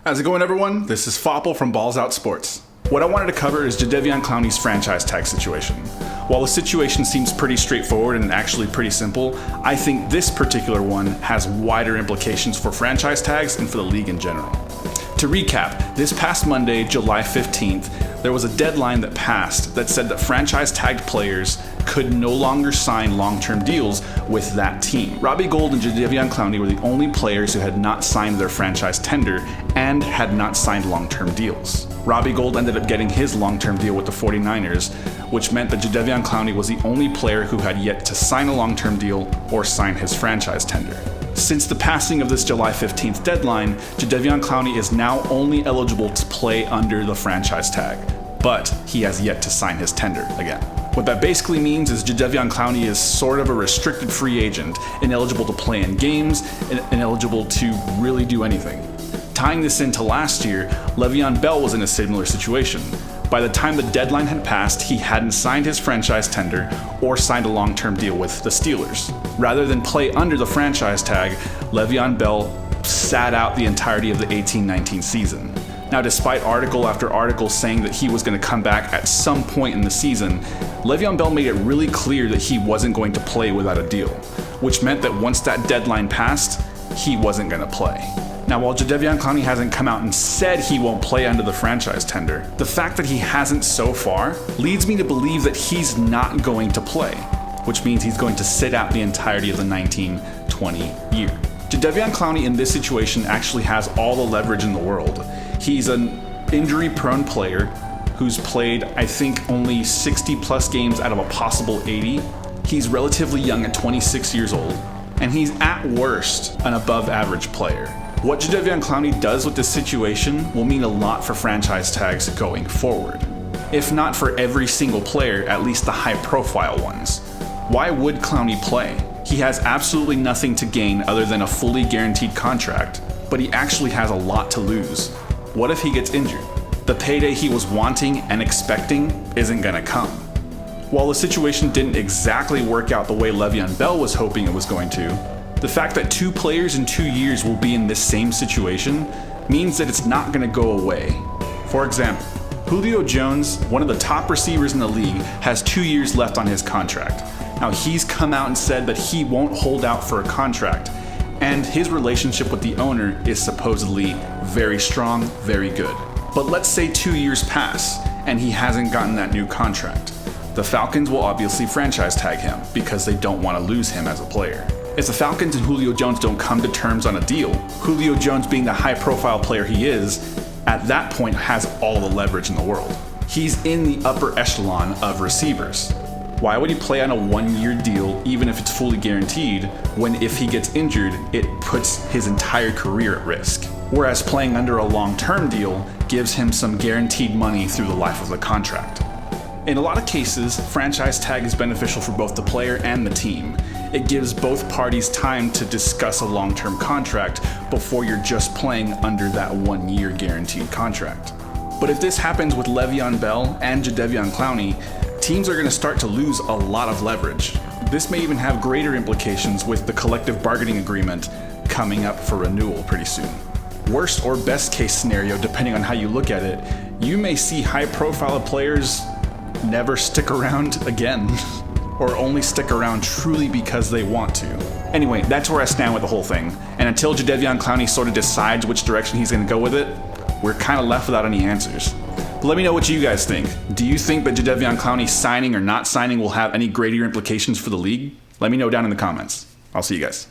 How's it going, everyone? This is Fopple from Ballz-Out Sports. What I wanted to cover is Jadeveon Clowney's franchise tag situation. While the situation seems pretty straightforward and actually pretty simple, I think this particular one has wider implications for franchise tags and for the league in general. To recap, this past Monday, July 15th, there was a deadline that passed that said that franchise tagged players could no longer sign long-term deals with that team. Robbie Gould and Jadeveon Clowney were the only players who had not signed their franchise tender and had not signed long-term deals. Robbie Gould ended up getting his long-term deal with the 49ers, which meant that Jadeveon Clowney was the only player who had yet to sign a long-term deal or sign his franchise tender. Since the passing of this July 15th deadline, Jadeveon Clowney is now only eligible to play under the franchise tag, but he has yet to sign his tender again. What that basically means is Jadeveon Clowney is sort of a restricted free agent, ineligible to play in games, and ineligible to really do anything. Tying this into last year, Le'Veon Bell was in a similar situation. By the time the deadline had passed, he hadn't signed his franchise tender or signed a long-term deal with the Steelers. Rather than play under the franchise tag, Le'Veon Bell sat out the entirety of the 18-19 season. Now, despite article after article saying that he was going to come back at some point in the season, Le'Veon Bell made it really clear that he wasn't going to play without a deal, which meant that once that deadline passed, he wasn't going to play. Now, while Jadeveon Clowney hasn't come out and said he won't play under the franchise tender, the fact that he hasn't so far leads me to believe that he's not going to play, which means he's going to sit out the entirety of the 19-20 year. Jadeveon Clowney in this situation actually has all the leverage in the world. He's an injury-prone player who's played, I think, only 60 plus games out of a possible 80. He's relatively young at 26 years old, and he's at worst an above-average player. What Jadeveon Clowney does with this situation will mean a lot for franchise tags going forward. If not for every single player, at least the high-profile ones. Why would Clowney play? He has absolutely nothing to gain other than a fully guaranteed contract, but he actually has a lot to lose. What if he gets injured? The payday he was wanting and expecting isn't gonna come. While the situation didn't exactly work out the way Le'Veon Bell was hoping it was going to, the fact that two players in 2 years will be in this same situation means that it's not gonna go away. For example, Julio Jones, one of the top receivers in the league, has 2 years left on his contract. Now, he's come out and said that he won't hold out for a contract, and his relationship with the owner is supposedly very strong, very good. But let's say 2 years pass and he hasn't gotten that new contract. The Falcons will obviously franchise tag him because they don't want to lose him as a player. If the Falcons and Julio Jones don't come to terms on a deal, Julio Jones, being the high-profile player he is, at that point has all the leverage in the world. He's in the upper echelon of receivers. Why would he play on a 1-year deal, even if it's fully guaranteed, when if he gets injured, it puts his entire career at risk? Whereas playing under a long-term deal gives him some guaranteed money through the life of the contract. In a lot of cases, franchise tag is beneficial for both the player and the team. It gives both parties time to discuss a long-term contract before you're just playing under that 1-year guaranteed contract. But if this happens with Le'Veon Bell and Jadeveon Clowney, teams are going to start to lose a lot of leverage. This may even have greater implications with the collective bargaining agreement coming up for renewal pretty soon. Worst or best case scenario, depending on how you look at it, you may see high-profile players never stick around again. Or only stick around truly because they want to. Anyway, that's where I stand with the whole thing. And until Jadeveon Clowney sort of decides which direction he's going to go with it, we're kind of left without any answers. But let me know what you guys think. Do you think that Jadeveon Clowney signing or not signing will have any greater implications for the league? Let me know down in the comments. I'll see you guys.